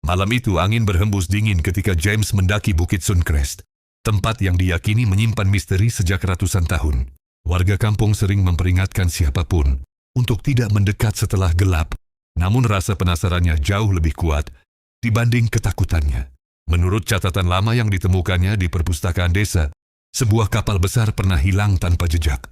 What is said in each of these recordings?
Malam itu angin berhembus dingin ketika James mendaki Bukit Suncrest, tempat yang diyakini menyimpan misteri sejak ratusan tahun. Warga kampung sering memperingatkan siapapun untuk tidak mendekat setelah gelap, namun rasa penasarannya jauh lebih kuat dibanding ketakutannya. Menurut catatan lama yang ditemukannya di perpustakaan desa, sebuah kapal besar pernah hilang tanpa jejak.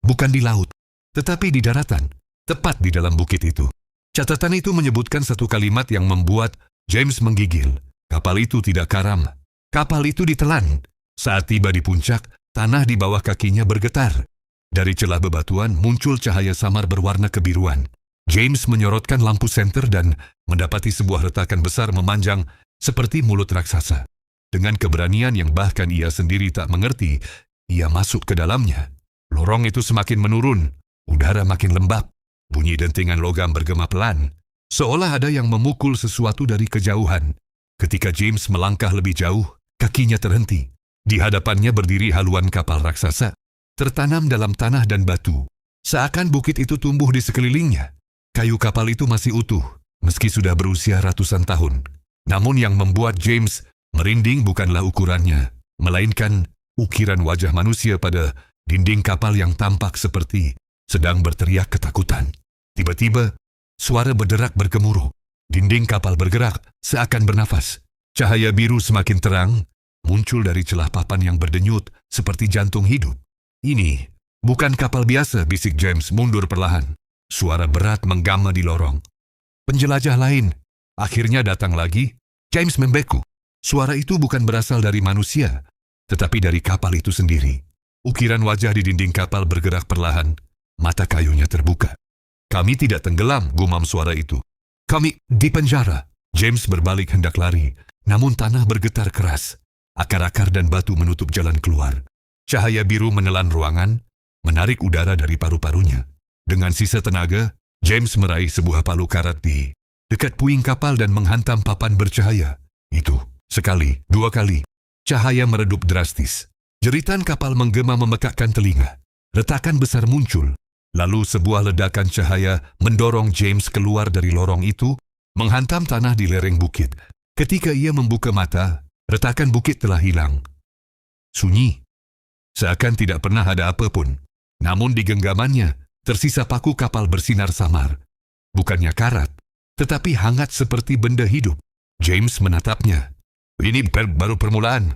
Bukan di laut, tetapi di daratan, tepat di dalam bukit itu. Catatan itu menyebutkan satu kalimat yang membuat James menggigil. Kapal itu tidak karam. Kapal itu ditelan. Saat tiba di puncak, tanah di bawah kakinya bergetar. Dari celah bebatuan muncul cahaya samar berwarna kebiruan. James menyorotkan lampu senter dan mendapati sebuah retakan besar memanjang seperti mulut raksasa. Dengan keberanian yang bahkan ia sendiri tak mengerti, ia masuk ke dalamnya. Lorong itu semakin menurun, udara makin lembab. Bunyi dentingan logam bergema pelan, seolah ada yang memukul sesuatu dari kejauhan. Ketika James melangkah lebih jauh, kakinya terhenti. Di hadapannya berdiri haluan kapal raksasa, tertanam dalam tanah dan batu. Seakan bukit itu tumbuh di sekelilingnya. Kayu kapal itu masih utuh, meski sudah berusia ratusan tahun. Namun yang membuat James merinding bukanlah ukurannya, melainkan ukiran wajah manusia pada dinding kapal yang tampak seperti sedang berteriak ketakutan. Tiba-tiba, suara berderak bergemuruh. Dinding kapal bergerak, seakan bernafas. Cahaya biru semakin terang, muncul dari celah papan yang berdenyut seperti jantung hidup. Ini bukan kapal biasa, bisik James mundur perlahan. Suara berat menggema di lorong. Penjelajah lain akhirnya datang lagi. James membeku. Suara itu bukan berasal dari manusia, tetapi dari kapal itu sendiri. Ukiran wajah di dinding kapal bergerak perlahan. Mata kayunya terbuka. Kami tidak tenggelam, gumam suara itu. Kami di penjara. James berbalik hendak lari, namun tanah bergetar keras. Akar-akar dan batu menutup jalan keluar. Cahaya biru menelan ruangan, menarik udara dari paru-parunya. Dengan sisa tenaga, James meraih sebuah palu karat di dekat puing kapal dan menghantam papan bercahaya. Itu, sekali, dua kali. Cahaya meredup drastis. Jeritan kapal menggema memekakkan telinga. Retakan besar muncul. Lalu sebuah ledakan cahaya mendorong James keluar dari lorong itu, menghantam tanah di lereng bukit. Ketika ia membuka mata, retakan bukit telah hilang. Sunyi. Seakan tidak pernah ada apapun. Namun di genggamannya, tersisa paku kapal bersinar samar. Bukannya karat, tetapi hangat seperti benda hidup. James menatapnya. Ini baru permulaan.